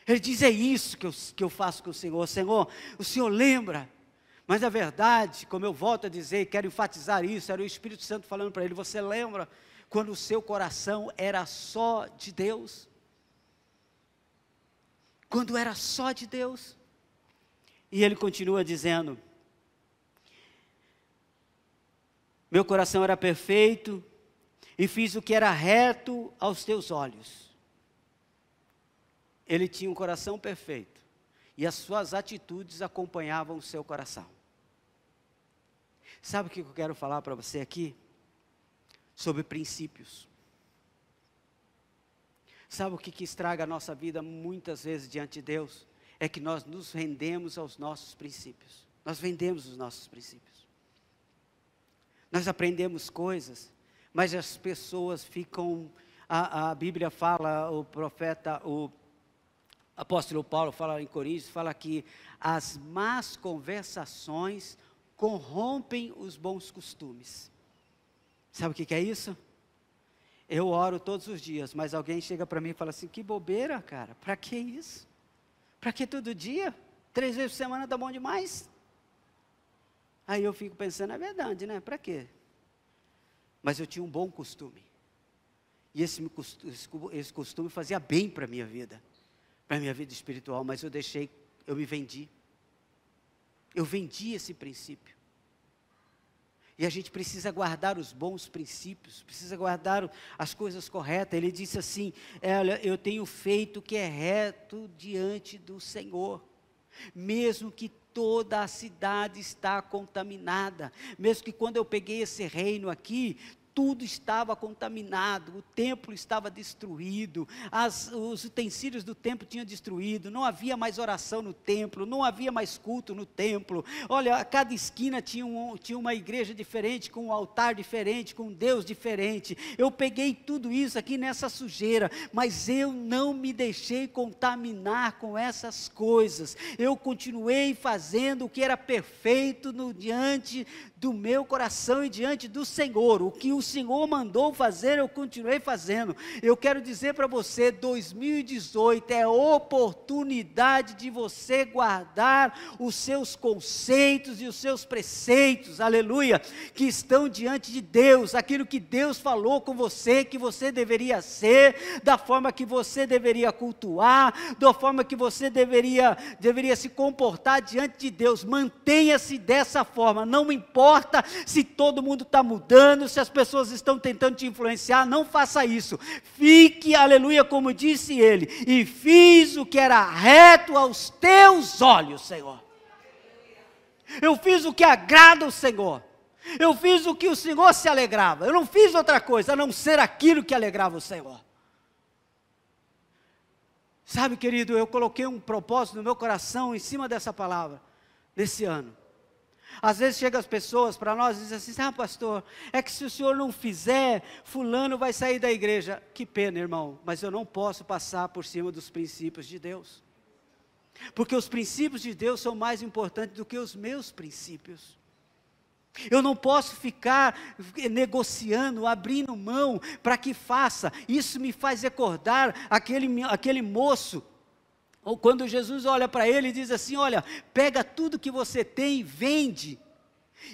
Ele diz: é isso que eu faço com o Senhor. Senhor, o Senhor lembra. Mas a verdade, como eu volto a dizer, quero enfatizar isso, era o Espírito Santo falando para ele: você lembra quando o seu coração era só de Deus? Quando era só de Deus? E ele continua dizendo: meu coração era perfeito e fiz o que era reto aos teus olhos. Ele tinha um coração perfeito e as suas atitudes acompanhavam o seu coração. Sabe o que eu quero falar para você aqui? Sobre princípios. Sabe o que estraga a nossa vida muitas vezes diante de Deus? É que nós nos rendemos aos nossos princípios. Nós vendemos os nossos princípios. Nós aprendemos coisas, mas as pessoas ficam... A Bíblia fala, o apóstolo Paulo fala em Coríntios, fala que as más conversações corrompem os bons costumes. Sabe o que é isso? Eu oro todos os dias, mas alguém chega para mim e fala assim: que bobeira, cara, para que isso? Para que todo dia? 3 vezes por semana está bom demais. Aí eu fico pensando, é verdade, né? Para quê? Mas eu tinha um bom costume. E esse costume fazia bem para a minha vida espiritual, mas eu me vendi. Eu vendi esse princípio. E a gente precisa guardar os bons princípios, precisa guardar as coisas corretas. Ele disse assim: olha, eu tenho feito o que é reto diante do Senhor, mesmo que toda a cidade está contaminada, mesmo que quando eu peguei esse reino aqui, tudo estava contaminado, o templo estava destruído, os utensílios do templo tinham destruído, não havia mais oração no templo, não havia mais culto no templo. Olha, a cada esquina tinha uma igreja diferente, com um altar diferente, com um Deus diferente. Eu peguei tudo isso aqui nessa sujeira, mas eu não me deixei contaminar com essas coisas. Eu continuei fazendo o que era perfeito diante do meu coração e diante do Senhor. O que o Senhor mandou fazer, eu continuei fazendo. Eu quero dizer para você, 2018 é oportunidade de você guardar os seus conceitos e os seus preceitos, aleluia, que estão diante de Deus, aquilo que Deus falou com você, que você deveria ser, da forma que você deveria cultuar, da forma que você deveria se comportar diante de Deus. Mantenha-se dessa forma, não importa se todo mundo está mudando, se as pessoas estão tentando te influenciar, não faça isso. Fique, aleluia, como disse ele: e fiz o que era reto aos teus olhos, Senhor. Eu fiz o que agrada ao Senhor. Eu fiz o que o Senhor se alegrava. Eu não fiz outra coisa a não ser aquilo que alegrava o Senhor. Sabe, querido, eu coloquei um propósito no meu coração em cima dessa palavra, nesse ano. Às vezes chegam as pessoas para nós e dizem assim: pastor, é que se o senhor não fizer, fulano vai sair da igreja. Que pena, irmão, mas eu não posso passar por cima dos princípios de Deus. Porque os princípios de Deus são mais importantes do que os meus princípios. Eu não posso ficar negociando, abrindo mão para que faça. Isso me faz recordar aquele moço, ou quando Jesus olha para ele e diz assim: olha, pega tudo que você tem, vende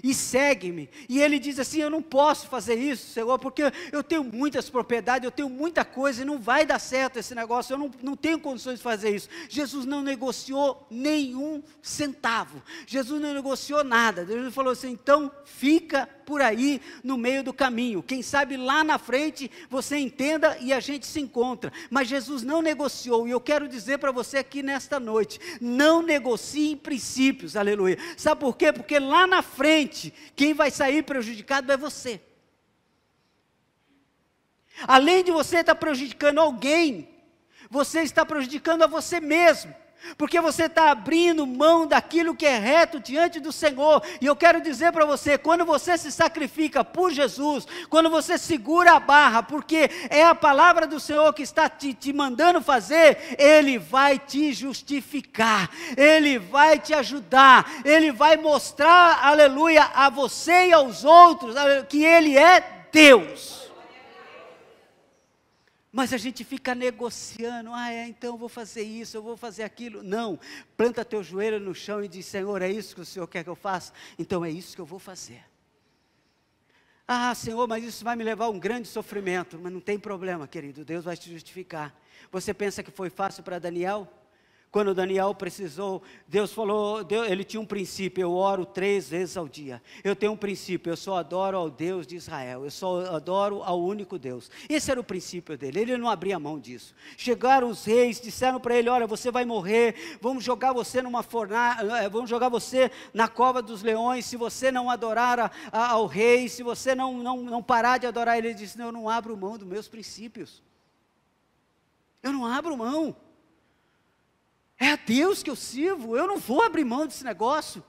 e segue-me. E ele diz assim: eu não posso fazer isso, Senhor, porque eu tenho muitas propriedades, eu tenho muita coisa e não vai dar certo esse negócio, eu não tenho condições de fazer isso. Jesus não negociou nenhum centavo, Jesus não negociou nada. Jesus falou assim: então fica por aí no meio do caminho, quem sabe lá na frente você entenda e a gente se encontra. Mas Jesus não negociou, e eu quero dizer para você aqui nesta noite: não negocie em princípios, aleluia. Sabe por quê? Porque lá na frente quem vai sair prejudicado é você. Além de você estar prejudicando alguém, você está prejudicando a você mesmo, Porque você está abrindo mão daquilo que é reto diante do Senhor. E eu quero dizer para você, quando você se sacrifica por Jesus, quando você segura a barra, porque é a palavra do Senhor que está te mandando fazer, Ele vai te justificar, Ele vai te ajudar, Ele vai mostrar, aleluia, a você e aos outros, que Ele é Deus. Mas a gente fica negociando, então eu vou fazer isso, eu vou fazer aquilo. Não, planta teu joelho no chão e diz, Senhor, é isso que o Senhor quer que eu faça? Então é isso que eu vou fazer. Senhor, mas isso vai me levar a um grande sofrimento. Mas não tem problema, querido, Deus vai te justificar. Você pensa que foi fácil para Daniel? Quando Daniel precisou, Deus falou, ele tinha um princípio, eu oro 3 vezes ao dia. Eu tenho um princípio, eu só adoro ao Deus de Israel, eu só adoro ao único Deus. Esse era o princípio dele, ele não abria mão disso. Chegaram os reis, disseram para ele, olha, você vai morrer, vamos jogar você numa fornalha, vamos jogar você na cova dos leões, se você não adorar ao rei, se você não parar de adorar ele. Ele disse, não, eu não abro mão dos meus princípios. Eu não abro mão. É a Deus que eu sirvo, eu não vou abrir mão desse negócio.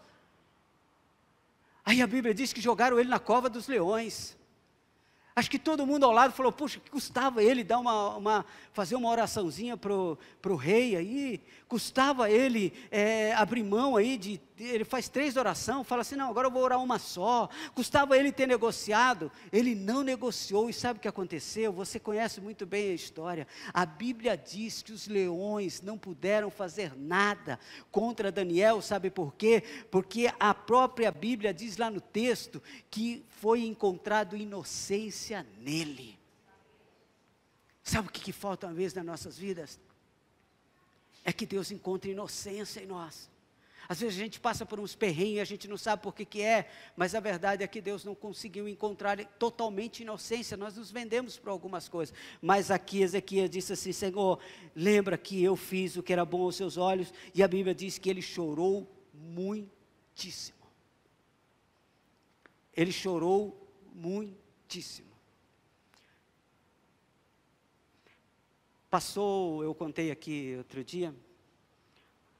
Aí a Bíblia diz que jogaram ele na cova dos leões. Acho que todo mundo ao lado falou, puxa, que custava ele dar fazer uma oraçãozinha para o rei aí, custava ele abrir mão aí, ele faz 3 orações, fala assim, não, agora eu vou orar uma só, custava ele ter negociado, ele não negociou, e sabe o que aconteceu? Você conhece muito bem a história, a Bíblia diz que os leões não puderam fazer nada contra Daniel, sabe por quê? Porque a própria Bíblia diz lá no texto, que foi encontrado inocência nele. Sabe o que falta uma vez nas nossas vidas? É que Deus encontre inocência em nós. Às vezes a gente passa por uns perrengues, a gente não sabe por que é, mas a verdade é que Deus não conseguiu encontrar totalmente inocência, nós nos vendemos por algumas coisas. Mas aqui Ezequias disse assim, Senhor, lembra que eu fiz o que era bom aos seus olhos, e a Bíblia diz que ele chorou muitíssimo. Ele chorou muitíssimo. Eu contei aqui outro dia,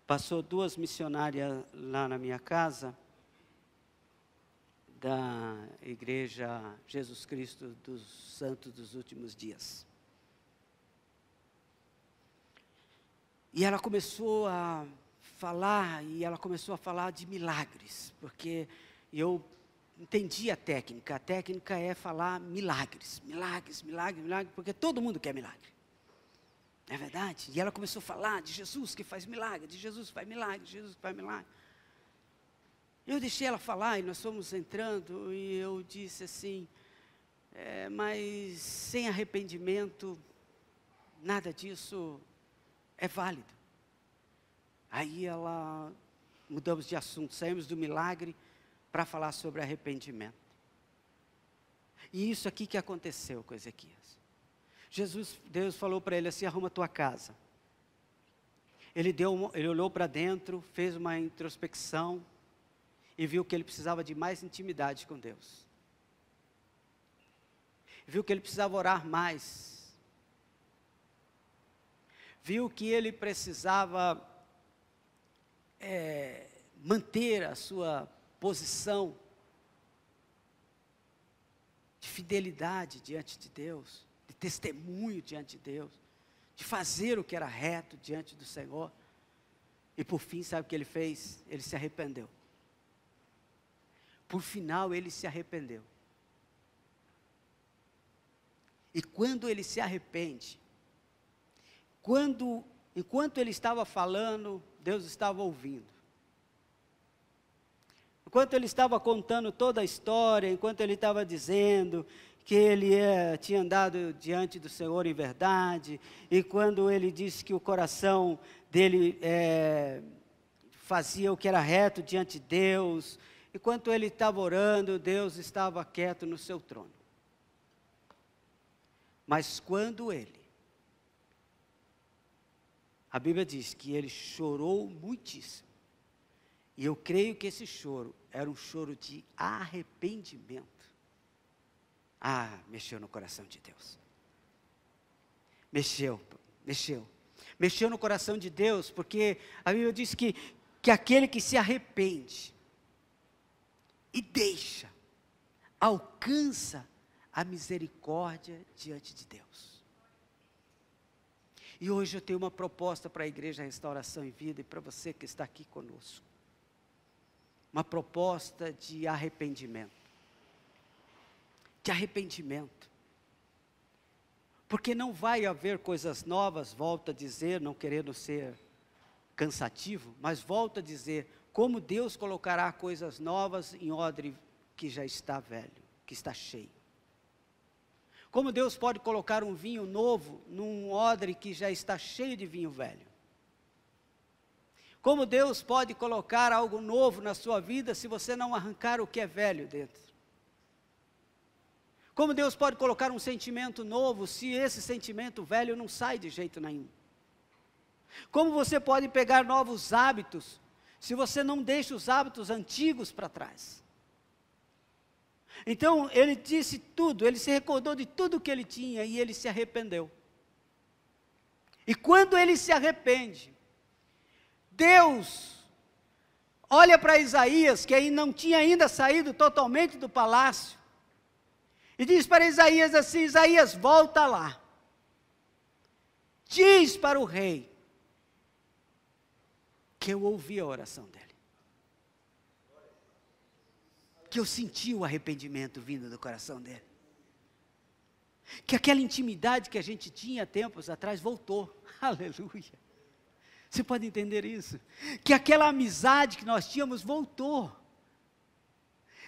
passou 2 missionárias lá na minha casa, da Igreja Jesus Cristo dos Santos dos Últimos Dias. E ela começou a falar de milagres, porque eu entendi a técnica é falar milagres, porque todo mundo quer milagre. É verdade? E ela começou a falar de Jesus que faz milagre, de Jesus que faz milagre, de Jesus que faz milagre. Eu deixei ela falar e nós fomos entrando e eu disse assim, mas sem arrependimento, nada disso é válido. Aí mudamos de assunto, saímos do milagre para falar sobre arrependimento. E isso aqui que aconteceu com Ezequias. Deus falou para ele assim, arruma a tua casa. Ele olhou para dentro, fez uma introspecção e viu que ele precisava de mais intimidade com Deus. Viu que ele precisava orar mais. Viu que ele precisava manter a sua posição de fidelidade diante de Deus, de testemunho diante de Deus, de fazer o que era reto diante do Senhor. E por fim, sabe o que ele fez? Ele se arrependeu. Por final, ele se arrependeu. E quando ele se arrepende, enquanto ele estava falando, Deus estava ouvindo. Enquanto ele estava contando toda a história, enquanto ele estava dizendo que ele tinha andado diante do Senhor em verdade, e quando ele disse que o coração dele fazia o que era reto diante de Deus, enquanto ele estava orando, Deus estava quieto no seu trono. Mas quando a Bíblia diz que ele chorou muitíssimo, e eu creio que esse choro era um choro de arrependimento. Mexeu no coração de Deus. Mexeu. Mexeu no coração de Deus, porque a Bíblia diz que aquele que se arrepende e deixa, alcança a misericórdia diante de Deus. E hoje eu tenho uma proposta para a Igreja Restauração e Vida e para você que está aqui conosco. Uma proposta de arrependimento. De arrependimento. Porque não vai haver coisas novas, volto a dizer, não querendo ser cansativo, mas volto a dizer, como Deus colocará coisas novas em odre que já está velho, que está cheio. Como Deus pode colocar um vinho novo num odre que já está cheio de vinho velho? Como Deus pode colocar algo novo na sua vida se você não arrancar o que é velho dentro? Como Deus pode colocar um sentimento novo se esse sentimento velho não sai de jeito nenhum? Como você pode pegar novos hábitos se você não deixa os hábitos antigos para trás? Então ele disse tudo, ele se recordou de tudo que ele tinha e ele se arrependeu. E quando ele se arrepende, Deus olha para Isaías, que aí não tinha ainda saído totalmente do palácio, e diz para Isaías assim: Isaías, volta lá, diz para o rei, que eu ouvi a oração dele, que eu senti o arrependimento vindo do coração dele, que aquela intimidade que a gente tinha tempos atrás voltou, aleluia. Você pode entender isso? Que aquela amizade que nós tínhamos voltou.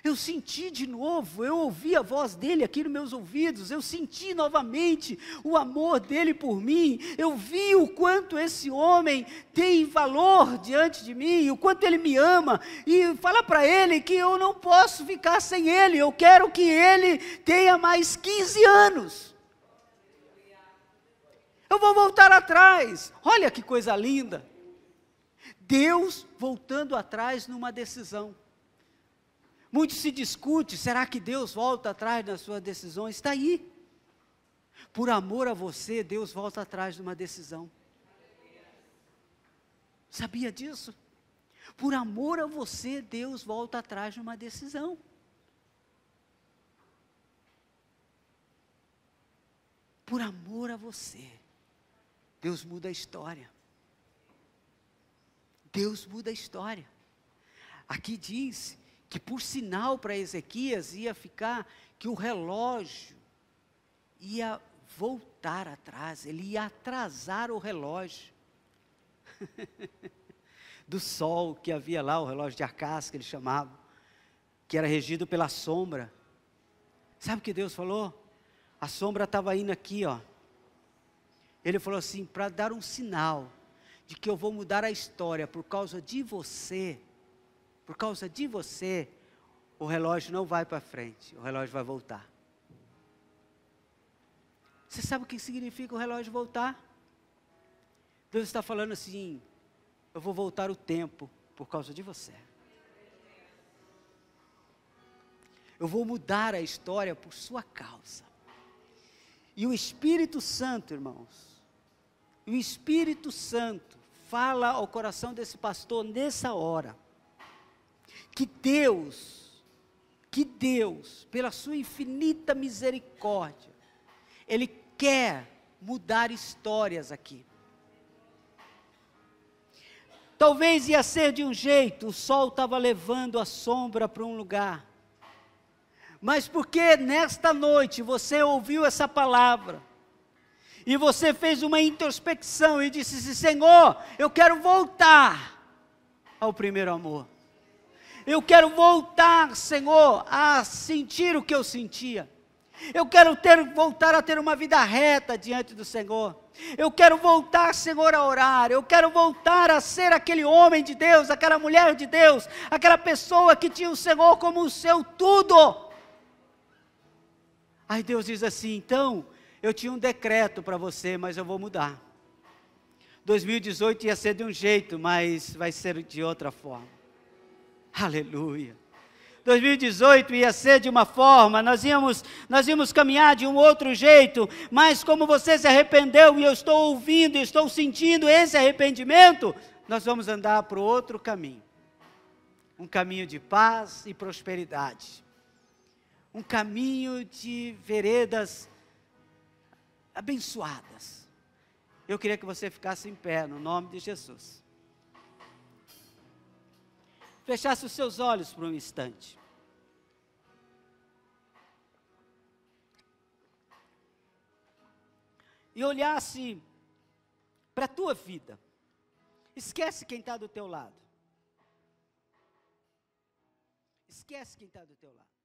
Eu senti de novo, eu ouvi a voz dele aqui nos meus ouvidos, eu senti novamente o amor dele por mim, eu vi o quanto esse homem tem valor diante de mim, o quanto ele me ama, e fala para ele que eu não posso ficar sem ele, eu quero que ele tenha mais 15 anos. Eu vou voltar atrás, olha que coisa linda. Deus voltando atrás numa decisão. Muito se discute, será que Deus volta atrás das suas decisões? Está aí. Por amor a você, Deus volta atrás de uma decisão. Sabia disso? Por amor a você, Deus volta atrás de uma decisão. Por amor a você, Deus muda a história. Deus muda a história. Aqui diz que por sinal para Ezequias ia ficar que o relógio ia voltar atrás, ele ia atrasar o relógio do sol que havia lá, o relógio de Acás que ele chamava, que era regido pela sombra. Sabe o que Deus falou? A sombra estava indo aqui, ó. Ele falou assim, para dar um sinal de que eu vou mudar a história por causa de você. Por causa de você, o relógio não vai para frente, o relógio vai voltar. Você sabe o que significa o relógio voltar? Deus está falando assim, eu vou voltar o tempo por causa de você. Eu vou mudar a história por sua causa. E o Espírito Santo, irmãos, o Espírito Santo fala ao coração desse pastor nessa hora, que Deus, pela sua infinita misericórdia, Ele quer mudar histórias aqui. Talvez ia ser de um jeito, o sol estava levando a sombra para um lugar, mas porque nesta noite você ouviu essa palavra, e você fez uma introspecção e disse assim, Senhor, eu quero voltar ao primeiro amor. Eu quero voltar, Senhor, a sentir o que eu sentia. Eu quero voltar a ter uma vida reta diante do Senhor. Eu quero voltar, Senhor, a orar. Eu quero voltar a ser aquele homem de Deus, aquela mulher de Deus, aquela pessoa que tinha o Senhor como o seu tudo. Aí Deus diz assim, então, eu tinha um decreto para você, mas eu vou mudar. 2018 ia ser de um jeito, mas vai ser de outra forma. Aleluia. 2018 ia ser de uma forma, nós íamos caminhar de um outro jeito, mas como você se arrependeu e eu estou ouvindo, estou sentindo esse arrependimento, nós vamos andar para o outro caminho. Um caminho de paz e prosperidade. Um caminho de veredas abençoadas. Eu queria que você ficasse em pé, no nome de Jesus. Fechasse os seus olhos por um instante. E olhasse para a tua vida. Esquece quem está do teu lado. Esquece quem está do teu lado.